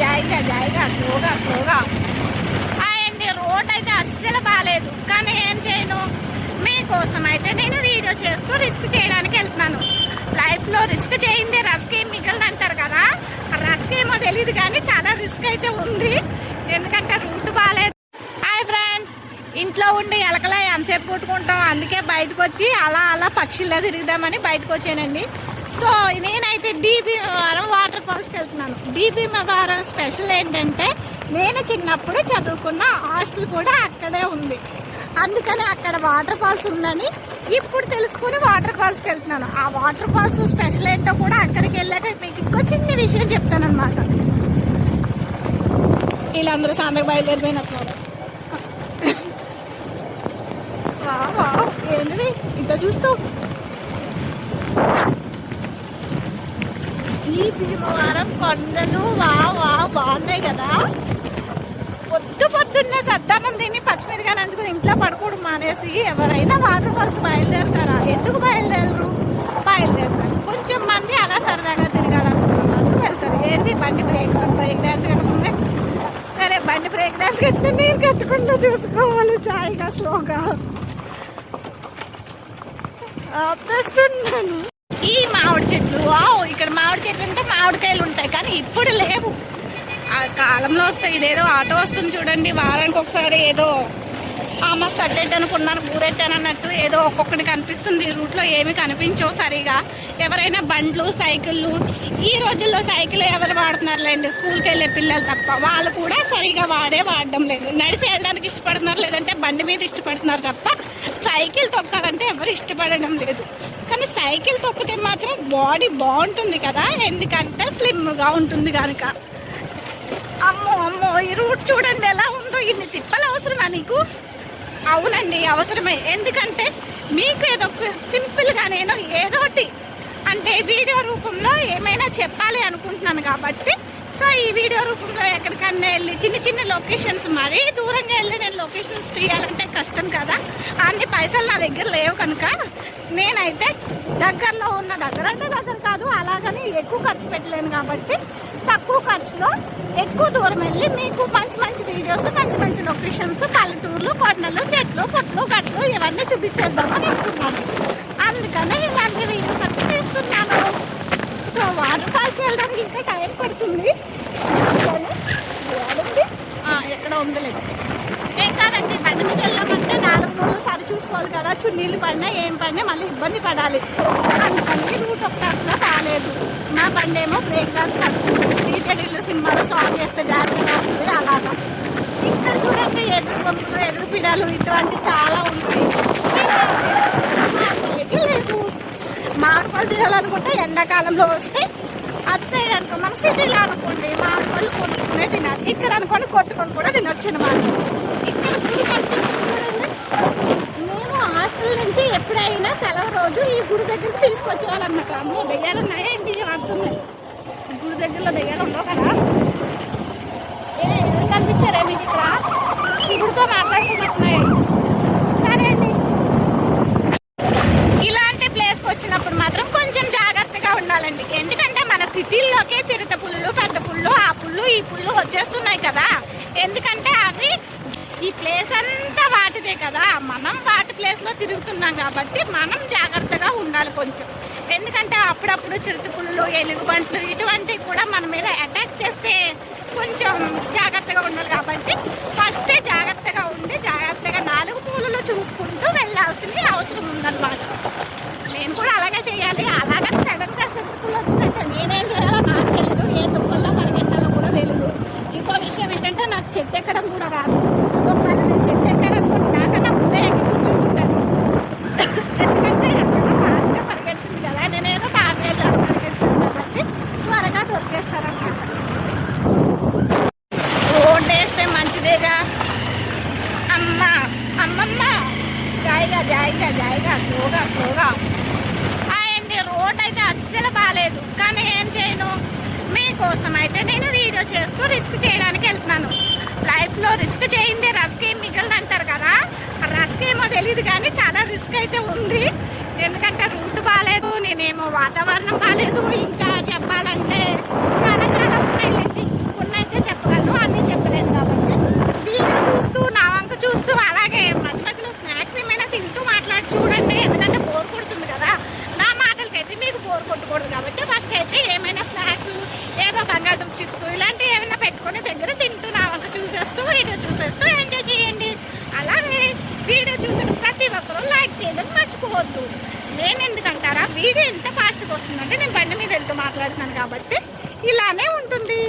జాయిగా స్లోగా అండి. రోడ్ అయితే అస్సలు బాగాలేదు, కానీ ఏం చేయను, మీకోసం అయితే నేను వీడియో చేస్తూ రిస్క్ చేయడానికి వెళ్తున్నాను. లైఫ్లో రిస్క్ చేయింది రస్క్ ఏం మిగిలింది అంటారు కదా, రస్క్ ఏమో తెలియదు కానీ చాలా రిస్క్ అయితే ఉంది, ఎందుకంటే రూట్ బాగాలేదు. హాయ్ ఫ్రెండ్స్, ఇంట్లో ఉండి ఎలకలా ఎంతసేపు కొట్టుకుంటాం, అందుకే బయటకు వచ్చి అలా పక్షుల్లో తిరుగుదామని బయటకు వచ్చానండి. సో నేనైతే భీమవరం వాటర్ ఫాల్స్కి వెళ్తున్నాను. భీమవరం స్పెషల్ ఏంటంటే నేను చిన్నప్పుడు చదువుకున్న హాస్టల్ కూడా అక్కడే ఉంది, అందుకని అక్కడ వాటర్ ఫాల్స్ ఉందని ఇప్పుడు తెలుసుకుని వాటర్ ఫాల్స్కి వెళ్తున్నాను. ఆ వాటర్ ఫాల్స్ స్పెషల్ ఏంటో కూడా అక్కడికి వెళ్ళాక మీకు ఇంకో చిన్న విషయం చెప్తాను అనమాట. వీళ్ళందరూ సందకు బయలుదేరిపోయినప్పుడు ఏంటిది ఇంత చూస్తూ ఈ భీమవరం కొండలు బాగున్నాయి కదా. పొద్దున్నే సద్దానం తిని పచ్చిమిరగా నంచుకుని ఇంట్లో పడుకోవడం మానేసి ఎవరైనా వాటర్ ఫాల్స్ బయలుదేరుతారా? ఎందుకు బయలుదేరరు? కొంచెం మంది అలా సరదాగా తిరగాలనుకున్న వాళ్ళు వెళ్తారు. ఏంటి బండి బ్రేక్ డ్యాన్స్ కట్టుకుంటే సరే, బండి బ్రేక్ డ్యాన్స్ కట్టితే నేను కట్టుకుంటూ చూసుకోవాలి చాయిగా స్లోగా ఆపేస్తున్నాను. ఈ మామిడి చెట్లు ఇక్కడ మామిడి చెట్లు ఉంటే మామిడికాయలు ఉంటాయి, కానీ ఇప్పుడు లేవు. ఆ కాలంలో వస్తాయి. ఇదేదో ఆటో వస్తుంది చూడండి, వారానికి ఒకసారి ఏదో ఆమాస్ కట్టేట్టనుకున్నాను, ఊరెట్టాను అన్నట్టు ఏదో ఒక్కొక్కటి కనిపిస్తుంది. ఈ రూట్లో ఏమి కనిపించవు సరిగా. ఎవరైనా బండ్లు సైకిళ్ళు, ఈ రోజుల్లో సైకిల్ ఎవరు వాడుతున్నారులేండి, స్కూల్కి వెళ్ళే పిల్లలు తప్ప. వాళ్ళు కూడా సరిగా వాడడం లేదు. నడిచి వెళ్ళడానికి ఇష్టపడుతున్నారు, లేదంటే బండి మీద ఇష్టపడుతున్నారు తప్ప సైకిల్ తొక్కాలంటే ఎవరు ఇష్టపడడం లేదు. కానీ సైకిల్ తొక్కితే మాత్రం బాడీ బాగుంటుంది కదా, ఎందుకంటే స్లిమ్గా ఉంటుంది కనుక. అమ్మో ఈ రూట్ చూడండి ఎలా ఉందో. ఇన్ని తిప్పలు అవసరమా నీకు? అవునండి అవసరమే, ఎందుకంటే మీకు ఏదో సింపుల్గా నేను ఏదోటి అంటే వీడియో రూపంలో ఏమైనా చెప్పాలి అనుకుంటున్నాను కాబట్టి, సో ఈ వీడియో రూపంలో ఎక్కడికన్నా వెళ్ళి చిన్న లొకేషన్స్, మరీ దూరంగా వెళ్ళి నేను లొకేషన్స్ తీయాలంటే కష్టం కదా, అన్ని పైసలు నా దగ్గర లేవు కనుక నేనైతే దగ్గరలో ఉన్న దగ్గర కాదు, అలాగని ఎక్కువ ఖర్చు పెట్టలేను కాబట్టి తక్కువ ఖర్చులో ఎక్కువ దూరం వెళ్ళి మీకు మంచి వీడియోస్, మంచి లొకేషన్స్, పల్లెటూర్లు, కొండలు, చెట్లు, పొట్లు, గట్లు ఇవన్నీ చూపించేద్దామని అనుకున్నాను. అందుకనే ఇలాంటి వీడియోస్ అన్నీ తీస్తున్నాను. సో వాటర్ ఫాల్స్కి వెళ్ళడానికి ఇంకా టైం పడుతుంది. ఎక్కడ ఉందలేదు ఏం కాదండి, బండి మీద వెళ్ళామంటే 4 రోజులు సరి చూసుకోవాలి కదా, చున్నీళ్ళు పడినా ఏం పడినా మళ్ళీ ఇబ్బంది పడాలి. అందుకని రూట్ ఒకటి అసలు కాలేదు. నా బండి ఏమో బ్రేక్ డాన్స్ శ్రీకడిల్లు సినిమాలో సాంగ్ చేస్తే జాగ్రత్తగా వస్తుంది అలాగా. ఇక్కడ చూడండి ఎదురు పిడాలు ఇటువంటి చాలా ఉంటాయి. లేదు మామిడిపళ్ళు తినాలనుకుంటే ఎండాకాలంలో వస్తే అటు సైడ్ అనుకో, మన సిటీలో అనుకోండి మామిడిపళ్ళు కొనుక్కునే తినాలి, ఇక్కడ అనుకోని కొట్టుకొని కూడా తినొచ్చు అనమాట. ఇక్కడ గుడి కనిపిస్తుంది చూడండి. మేము హాస్టల్ నుంచి ఎప్పుడైనా సెలవు రోజు ఈ గుడి దగ్గరికి తీసుకొచ్చేవాళ్ళన్నమాట. అమ్మో దెయ్యాలు ఉన్నాయా ఏంటి అంటుంది. గుడి దగ్గరలో దెయ్యాలు ఉండవు కదా. కనిపించారా మీకు? ఇక్కడ శివుడితో మాట్లాడుతున్నట్టున్నాయి. సరే అండి, ఇలాంటి ప్లేస్కి వచ్చినప్పుడు మాత్రం కొంచెం జాగ్రత్తగా ఉండాలండి. ఎందుకంటే మన సిటీల్లోకే చిరుత పుళ్ళు, పెద్ద పుళ్ళు, ఆ పుళ్ళు ఈ పుళ్ళు వచ్చేస్తున్నాయి కదా. ఎందుకంటే అవి ఈ ప్లేస్ అంతా వాటిదే కదా, మనం వాటి ప్లేస్లో తిరుగుతున్నాం కాబట్టి మనం జాగ్రత్తగా ఉండాలి కొంచెం. ఎందుకంటే అప్పుడప్పుడు చిరుత పుళ్ళు, ఎలుగుబంట్లు ఇటువంటివి కూడా మన మీద అటాక్ చేస్తే కొంచెం జాగ్రత్తగా ఉండాలి. కాబట్టి ఫస్టే జాగ్రత్తగా ఉండి జాగ్రత్తగా 4 మూలలో చూసుకుంటూ వెళ్ళాల్సిన అవసరం ఉందన్నమాట. నేను కూడా అలాగే చేయాలి. అలాగని సడన్గా చిరుతపుళ్ళు వచ్చిందంటే నేనేం చేయాలో నాకు తెలియదు, ఏ తుప్పల్లో పరిగెట్టాలో కూడా తెలియదు. ఇంకో విషయం ఏంటంటే నాకు చెట్టు ఎక్కడం కూడా రాదు. ఒకవేళ నేను చెట్టు ఎక్కాలనుకోండి నాకన్నా ముందే ఎక్కి కూర్చుంటుంది. ఎందుకంటే ఎక్కడ ఫాస్ట్గా పరిగెడుతుంది కదా, నేనేదో తాపేలా పరిగెడుతుంది కాబట్టి త్వరగా దొరికేస్తారన్నమాట. రోడ్ వేస్తే మంచిదేగా. అమ్మమ్మ జాయిగా స్లోగా అండి. రోడ్ అయితే అస్సలు బాగాలేదు, కానీ ఏం చేయను, మీకోసం అయితే నేను వీడియో చేస్తూ రిస్క్ చేయడానికి వెళ్తున్నాను. లైఫ్లో రిస్క్ చేయింది రస్క్ ఏం మిగిలింది అంటారు కదా, రస్క్ ఏమో తెలియదు కానీ చాలా రిస్క్ అయితే ఉంది. ఎందుకంటే రూట్ బాగాలేదు, నేనేమో వాతావరణం బాగాలేదు, ఇంకా చెప్పాలంటే చాలా ఉన్నాయిలేండి. ఉన్నాయి వీడియో ఎంత ఫాస్ట్గా వస్తుందంటే నేను బండి మీద వెళ్తూ మాట్లాడుతున్నాను కాబట్టి ఇలానే ఉంటుంది.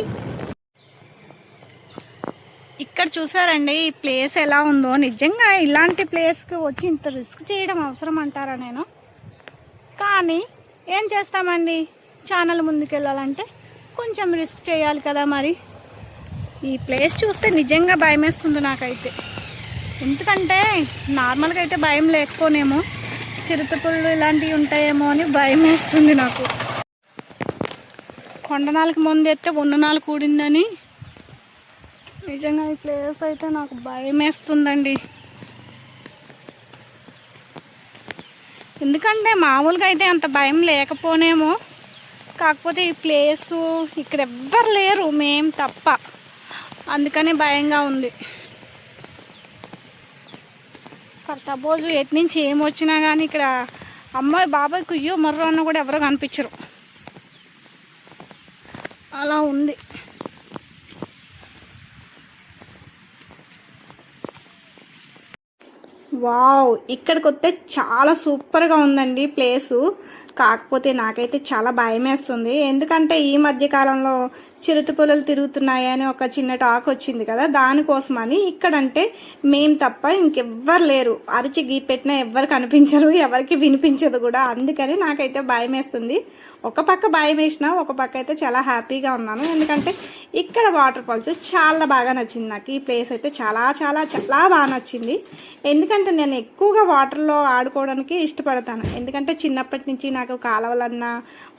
ఇక్కడ చూసారండి ఈ ప్లేస్ ఎలా ఉందో. నిజంగా ఇలాంటి ప్లేస్కి వచ్చి ఇంత రిస్క్ చేయడం అవసరం అంటారా నేను? కానీ ఏం చేస్తామండి, ఛానల్ ముందుకెళ్ళాలంటే కొంచెం రిస్క్ చేయాలి కదా. మరి ఈ ప్లేస్ చూస్తే నిజంగా భయం వేస్తుంది నాకైతే. ఎందుకంటే నార్మల్గా అయితే భయం లేకపోనేమో, చిరుతపుళ్ళు ఇలాంటివి ఉంటాయేమో అని భయం వేస్తుంది నాకు. కొండనాలకు ముందు ఎత్తే ఉన్ననాలు కూడిందని నిజంగా ఈ ప్లేస్ అయితే నాకు భయం వేస్తుందండి. ఎందుకంటే మామూలుగా అయితే అంత భయం లేకపోనేమో, కాకపోతే ఈ ప్లేసు ఇక్కడ ఎవ్వరు లేరు మేం తప్ప, అందుకని భయంగా ఉంది. ఫర్ సపోజ్ ఎటు నుంచి ఏమొచ్చినా కానీ ఇక్కడ అమ్మాయి బాబాయ్ కుయ్యో మర్రో అన్న కూడా ఎవరో కనిపించరు, అలా ఉంది. వావ్, ఇక్కడికి వస్తే చాలా సూపర్గా ఉందండి ప్లేసు. కాకపోతే నాకైతే చాలా భయం వేస్తుంది. ఎందుకంటే ఈ మధ్య కాలంలో చిరుతపులులు తిరుగుతున్నాయని ఒక చిన్న టాక్ వచ్చింది కదా, దానికోసమని. ఇక్కడంటే మేం తప్ప ఇంకెవ్వరు లేరు, అరిచి గీ పెట్టినా ఎవ్వరు కనిపించరు, ఎవరికి వినిపించదు కూడా. అందుకని నాకైతే భయం వేస్తుంది. ఒక పక్క భయం వేసినా ఒక పక్క అయితే చాలా హ్యాపీగా ఉన్నాను. ఎందుకంటే ఇక్కడ వాటర్ ఫాల్స్ చాలా బాగా నచ్చింది నాకు. ఈ ప్లేస్ అయితే చాలా చాలా చాలా బాగా నచ్చింది. ఎందుకంటే నేను ఎక్కువగా వాటర్లో ఆడుకోవడానికి ఇష్టపడతాను. ఎందుకంటే చిన్నప్పటి నుంచి నాకు కాలువలన్నా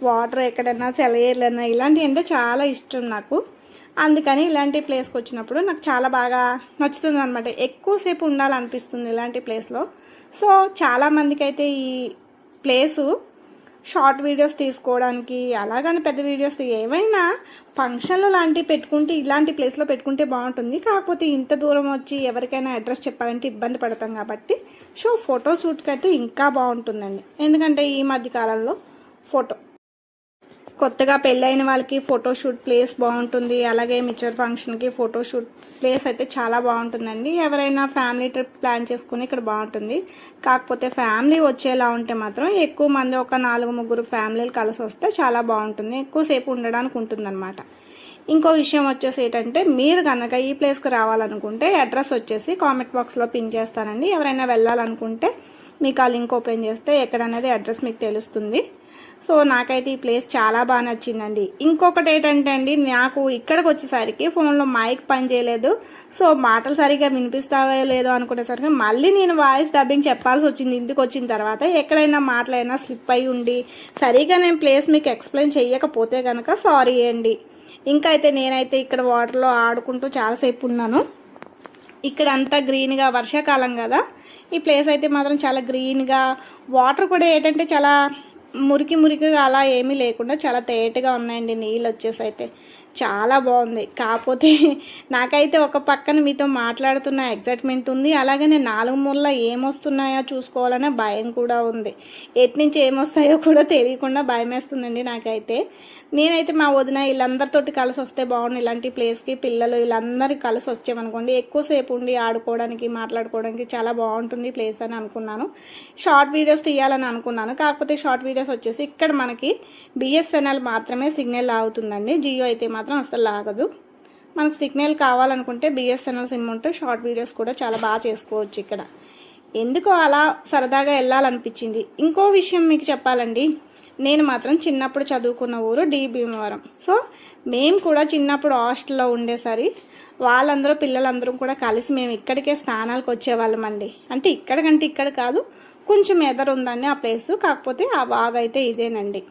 వాటర్ ఎక్కడన్నా సెలయేర్లన్నా ఇలాంటివి అంటే చాలా ఇష్టం నాకు. అందుకని ఇలాంటి ప్లేస్కి వచ్చినప్పుడు నాకు చాలా బాగా నచ్చుతుంది అనమాట. ఎక్కువసేపు ఉండాలనిపిస్తుంది ఇలాంటి ప్లేస్లో. సో చాలామందికి అయితే ఈ ప్లేసు షార్ట్ వీడియోస్ తీసుకోవడానికి, అలాగని పెద్ద వీడియోస్ ఏమైనా ఫంక్షన్లు లాంటివి పెట్టుకుంటే ఇలాంటి ప్లేస్లో పెట్టుకుంటే బాగుంటుంది. కాకపోతే ఇంత దూరం వచ్చి ఎవరికైనా అడ్రస్ చెప్పాలంటే ఇబ్బంది పడతాం కాబట్టి ఫోటో షూట్కి అయితే ఇంకా బాగుంటుందండి. ఎందుకంటే ఈ మధ్య కాలంలో కొత్తగా పెళ్ళైన వాళ్ళకి ఫోటోషూట్ ప్లేస్ బాగుంటుంది. అలాగే మిచర్ ఫంక్షన్కి ఫోటోషూట్ ప్లేస్ అయితే చాలా బాగుంటుందండి. ఎవరైనా ఫ్యామిలీ ట్రిప్ ప్లాన్ చేసుకుని ఇక్కడ బాగుంటుంది. కాకపోతే ఫ్యామిలీ వచ్చేలా ఉంటే మాత్రం ఎక్కువ మంది, ఒక 4-3 ఫ్యామిలీలు కలిసి వస్తే చాలా బాగుంటుంది, ఎక్కువసేపు ఉండడానికి ఉంటుందన్నమాట. ఇంకో విషయం వచ్చేసి ఏంటంటే, మీరు కనుక ఈ ప్లేస్కి రావాలనుకుంటే అడ్రస్ వచ్చేసి కామెంట్ బాక్స్లో పిన్ చేస్తానండి. ఎవరైనా వెళ్ళాలనుకుంటే మీకు ఆ లింక్ ఓపెన్ చేస్తే ఎక్కడనేది అడ్రస్ మీకు తెలుస్తుంది. సో నాకైతే ఈ ప్లేస్ చాలా బాగా నచ్చిందండి. ఇంకొకటి ఏంటంటే అండి, నాకు ఇక్కడికి వచ్చేసరికి ఫోన్లో మైక్ పని చేయలేదు. సో మాటలు సరిగ్గా వినిపిస్తావో లేదో అనుకునేసరికి మళ్ళీ నేను వాయిస్ డబ్బింగ్ చెప్పాల్సి వచ్చింది. ఇంటికి వచ్చిన తర్వాత ఎక్కడైనా మాటలైనా స్లిప్ అయి ఉండి సరిగ్గా నేను ప్లేస్ మీకు ఎక్స్ప్లెయిన్ చేయకపోతే కనుక సారీ అండి. ఇంకా అయితే నేనైతే ఇక్కడ వాటర్లో ఆడుకుంటూ చాలాసేపు ఉన్నాను. ఇక్కడ అంతా గ్రీన్గా, వర్షాకాలం కదా, ఈ ప్లేస్ అయితే మాత్రం చాలా గ్రీన్గా, వాటర్ కూడా ఏంటంటే చాలా మురికిగా అలా ఏమీ లేకుండా చాలా తేటగా ఉన్నాయండి నీళ్ళు వచ్చేసి. అయితే చాలా బాగుంది. కాకపోతే నాకైతే ఒక పక్కన మీతో మాట్లాడుతున్న ఎగ్జైట్మెంట్ ఉంది, అలాగే నేను 4 మూలల ఏమొస్తున్నాయో చూసుకోవాలనే భయం కూడా ఉంది. ఎటు నుంచి ఏమొస్తాయో కూడా తెలియకుండా భయం వేస్తుందండి నాకైతే. నేనైతే మా వదిన వీళ్ళందరితోటి కలిసి వస్తే బాగుండు ఇలాంటి ప్లేస్కి. పిల్లలు వీళ్ళందరికీ కలిసి వచ్చామనుకోండి, ఎక్కువసేపు ఉండి ఆడుకోవడానికి మాట్లాడుకోవడానికి చాలా బాగుంటుంది ప్లేస్ అని అనుకున్నాను. షార్ట్ వీడియోస్ తీయాలని అనుకున్నాను. కాకపోతే షార్ట్ వీడియోస్ వచ్చేసి ఇక్కడ మనకి బిఎస్ఎన్ఎల్ మాత్రమే సిగ్నల్ ఆగుతుందండి. జియో అయితే మాత్రం అసలు లాగదు. మనకు సిగ్నల్ కావాలనుకుంటే బిఎస్ఎన్ఎల్ సిమ్ ఉంటే షార్ట్ వీడియోస్ కూడా చాలా బాగా చేసుకోవచ్చు ఇక్కడ. ఎందుకో అలా సరదాగా వెళ్ళాలనిపించింది. ఇంకో విషయం మీకు చెప్పాలండి, నేను మాత్రం చిన్నప్పుడు చదువుకున్న ఊరు డి భీమవరం. సో మేము కూడా చిన్నప్పుడు హాస్టల్లో ఉండేసరి వాళ్ళందరూ పిల్లలందరూ కూడా కలిసి మేము ఇక్కడికే స్నానాలకు వచ్చేవాళ్ళం అండి. అంటే ఇక్కడికంటే ఇక్కడ కాదు, కొంచెం ఎదరు ఉందండి ఆ ప్లేసు. కాకపోతే ఆ వాగు అయితే ఇదేనండి.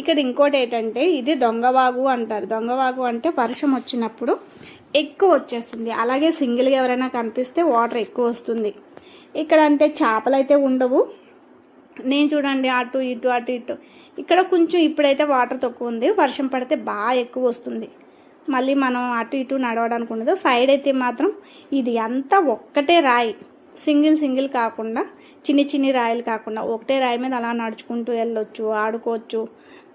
ఇక్కడ ఇంకోటి ఏంటంటే, ఇది దొంగవాగు అంటారు. దొంగవాగు అంటే వర్షం వచ్చినప్పుడు ఎక్కువ వచ్చేస్తుంది. అలాగే సింగిల్గా ఎవరైనా కనిపిస్తే వాటర్ ఎక్కువ వస్తుంది. ఇక్కడ అంటే చేపలు అయితే ఉండవు. నేను చూడండి అటు ఇటు ఇక్కడ కొంచెం ఇప్పుడైతే వాటర్ తక్కువ ఉంది. వర్షం పడితే బాగా ఎక్కువ వస్తుంది. మళ్ళీ మనం అటు ఇటు నడవడానికి ఉండదు. సైడ్ అయితే మాత్రం ఇది అంతా ఒక్కటే రాయి, సింగిల్ కాకుండా చిన్ని రాయిలు కాకుండా ఒకటే రాయి మీద అలా నడుచుకుంటూ వెళ్ళొచ్చు, ఆడుకోవచ్చు.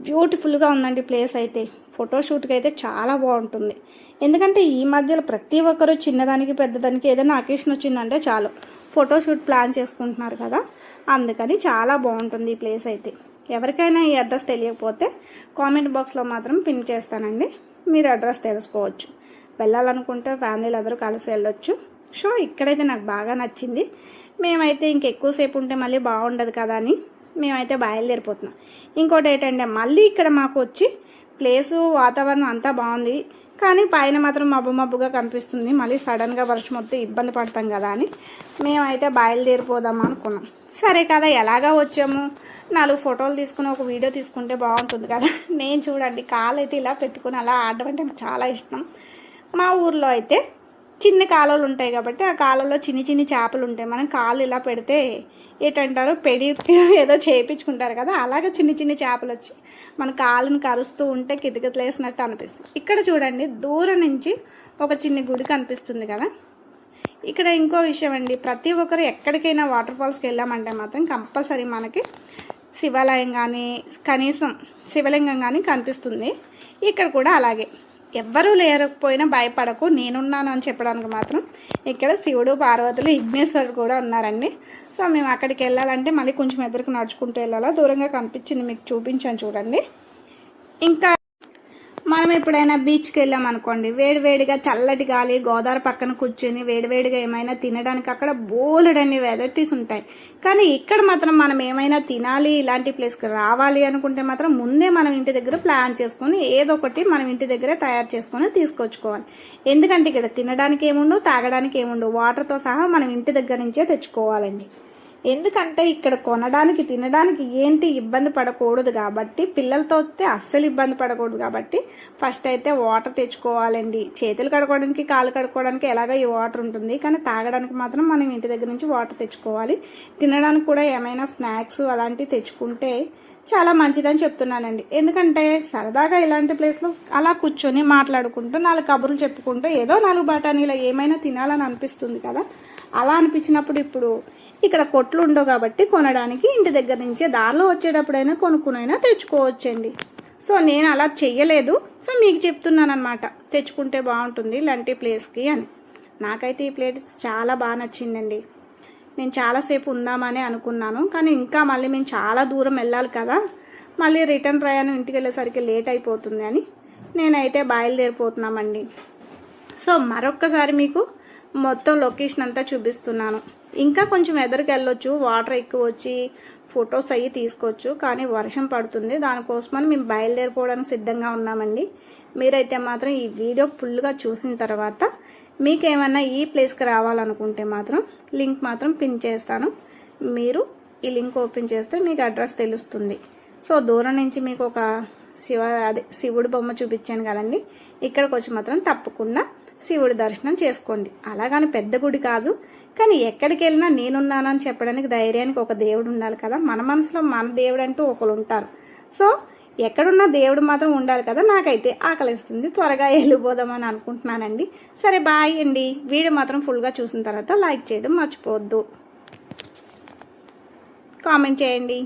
బ్యూటిఫుల్గా ఉందండి ప్లేస్ అయితే. ఫోటోషూట్కి అయితే చాలా బాగుంటుంది. ఎందుకంటే ఈ మధ్యలో ప్రతి ఒక్కరు చిన్నదానికి పెద్దదానికి ఏదైనా అకేషన్ వచ్చిందంటే చాలు ఫోటోషూట్ ప్లాన్ చేసుకుంటున్నారు కదా, అందుకని చాలా బాగుంటుంది ఈ ప్లేస్ అయితే. ఎవరికైనా ఈ అడ్రస్ తెలియకపోతే కామెంట్ బాక్స్లో మాత్రం పిన్ చేస్తానండి, మీరు అడ్రస్ తెలుసుకోవచ్చు. వెళ్ళాలనుకుంటే ఫ్యామిలీలు అందరూ కలిసి వెళ్ళొచ్చు. సో ఇక్కడైతే నాకు బాగా నచ్చింది. మేమైతే ఇంకెక్కువసేపు ఉంటే మళ్ళీ బాగుండదు కదా అని మేమైతే బయలుదేరిపోతున్నాం. ఇంకోటి ఏంటంటే మళ్ళీ ఇక్కడ మాకు వచ్చి ప్లేసు వాతావరణం అంతా బాగుంది, కానీ పైన మాత్రం మబ్బు మబ్బుగా కనిపిస్తుంది. మళ్ళీ సడన్గా వర్షం వస్తే ఇబ్బంది పడతాం కదా అని మేమైతే బయలుదేరిపోదాం అనుకున్నాం. సరే కదా, ఎలాగా వచ్చాము, 4 ఫోటోలు తీసుకుని ఒక వీడియో తీసుకుంటే బాగుంటుంది కదా. నేను చూడండి కాలు అయితే ఇలా పెట్టుకుని అలా ఆడడం అంటే నాకు చాలా ఇష్టం. మా ఊర్లో అయితే చిన్న కాలువలు ఉంటాయి కాబట్టి ఆ కాలువలో చిన్ని చిన్ని చేపలు ఉంటాయి. మనం కాలు ఇలా పెడితే ఏంటంటారు, పెడి ఏదో చేయించుకుంటారు కదా, అలాగే చిన్ని చిన్ని చేపలు వచ్చి మన కాలుని కరుస్తూ ఉంటే కితకితలేసినట్టు అనిపిస్తుంది. ఇక్కడ చూడండి దూరం నుంచి ఒక చిన్న గుడి కనిపిస్తుంది కదా. ఇక్కడ ఇంకో విషయం అండి, ప్రతి ఒక్కరు ఎక్కడికైనా వాటర్ ఫాల్స్కి వెళ్ళామంటే మాత్రం కంపల్సరీ మనకి శివాలయం కానీ కనీసం శివలింగం కానీ కనిపిస్తుంది. ఇక్కడ కూడా అలాగే. ఎవ్వరూ లేకపోయినా భయపడకు, నేనున్నాను అని చెప్పడానికి మాత్రం ఇక్కడ శివుడు, పార్వతులు, విఘ్నేశ్వరుడు కూడా ఉన్నారండి. సో మేము అక్కడికి వెళ్ళాలంటే మళ్ళీ కొంచెం ఎదురుకు నడుచుకుంటూ వెళ్ళాలా. దూరంగా కనిపించింది, మీకు చూపించాను చూడండి. ఇంకా మనం ఎప్పుడైనా బీచ్కి వెళ్ళామనుకోండి, వేడివేడిగా చల్లటి గాలి, గోదావరి పక్కన కూర్చొని వేడివేడిగా ఏమైనా తినడానికి అక్కడ బోలెడన్ని వెరైటీస్ ఉంటాయి. కానీ ఇక్కడ మాత్రం మనం ఏమైనా తినాలి, ఇలాంటి ప్లేస్కి రావాలి అనుకుంటే మాత్రం ముందే మనం ఇంటి దగ్గర ప్లాన్ చేసుకొని ఏదో ఒకటి మనం ఇంటి దగ్గరే తయారు చేసుకొని తీసుకొచ్చుకోవాలి. ఎందుకంటే ఇక్కడ తినడానికి ఏముండవు, తాగడానికి ఏముండవు, వాటర్తో సహా మనం ఇంటి దగ్గర నుంచే తెచ్చుకోవాలండి. ఎందుకంటే ఇక్కడ కొనడానికి తినడానికి ఏంటి ఇబ్బంది పడకూడదు కాబట్టి, పిల్లలతో వస్తే అస్సలు ఇబ్బంది పడకూడదు కాబట్టి ఫస్ట్ అయితే వాటర్ తెచ్చుకోవాలండి. చేతులు కడుక్కోవడానికి, కాళ్ళు కడుక్కోవడానికి ఎలాగో ఈ వాటర్ ఉంటుంది, కానీ తాగడానికి మాత్రం మనం ఇంటి దగ్గర నుంచి వాటర్ తెచ్చుకోవాలి. తినడానికి కూడా ఏమైనా స్నాక్స్ అలాంటివి తెచ్చుకుంటే చాలా మంచిదని చెప్తున్నానండి. ఎందుకంటే సరదాగా ఇలాంటి ప్లేస్లో అలా కూర్చొని మాట్లాడుకుంటూ 4 కబుర్లు చెప్పుకుంటూ ఏదో 4 బఠానీలు ఏమైనా తినాలని అనిపిస్తుంది కదా. అలా అనిపించినప్పుడు ఇప్పుడు ఇక్కడ కొట్లు ఉండవు కాబట్టి కొనడానికి ఇంటి దగ్గర నుంచే దారిలో వచ్చేటప్పుడైనా కొనుక్కునైనా తెచ్చుకోవచ్చండి. సో నేను అలా చెయ్యలేదు, సో మీకు చెప్తున్నాను అనమాట, తెచ్చుకుంటే బాగుంటుంది ఇలాంటి ప్లేస్కి అని. నాకైతే ఈ ప్లేస్ చాలా బాగా నచ్చిందండి. నేను చాలాసేపు ఉందామని అనుకున్నాను, కానీ ఇంకా మళ్ళీ మేము చాలా దూరం వెళ్ళాలి కదా, మళ్ళీ రిటర్న్ ప్రయాణం ఇంటికి వెళ్ళేసరికి లేట్ అయిపోతుంది అని నేనైతే బయలుదేరిపోతున్నామండి. సో మరొక్కసారి మీకు మొత్తం లొకేషన్ అంతా చూపిస్తున్నాను. ఇంకా కొంచెం ఎదరికి వెళ్ళొచ్చు, వాటర్ ఎక్కువ వచ్చి ఫొటోస్ అయ్యి తీసుకోవచ్చు, కానీ వర్షం పడుతుంది. దానికోసమని మేము బయలుదేరిపోవడానికి సిద్ధంగా ఉన్నామండి. మీరైతే మాత్రం ఈ వీడియో ఫుల్గా చూసిన తర్వాత మీకు ఏమన్నా ఈ ప్లేస్కి రావాలనుకుంటే మాత్రం లింక్ మాత్రం పిన్ చేస్తాను. మీరు ఈ లింక్ ఓపెన్ చేస్తే మీకు అడ్రస్ తెలుస్తుంది. సో దూరం నుంచి మీకు ఒక శివుడి బొమ్మ చూపించాను కదండి, ఇక్కడికి వచ్చి మాత్రం తప్పకుండా శివుడి దర్శనం చేసుకోండి. అలాగని పెద్ద గుడి కాదు, కానీ ఎక్కడికి వెళ్ళినా నేనున్నానని చెప్పడానికి ధైర్యానికి ఒక దేవుడు ఉండాలి కదా. మన మనసులో మన దేవుడు అంటూ ఒకరు ఉంటారు. సో ఎక్కడున్న దేవుడు మాత్రం ఉండాలి కదా. నాకైతే ఆకలిస్తుంది, త్వరగా వెళ్ళిపోదామని అనుకుంటున్నానండి. సరే బాయ్ అండి. వీడియో మాత్రం ఫుల్గా చూసిన తర్వాత లైక్ చేయడం మర్చిపోవద్దు, కామెంట్ చేయండి.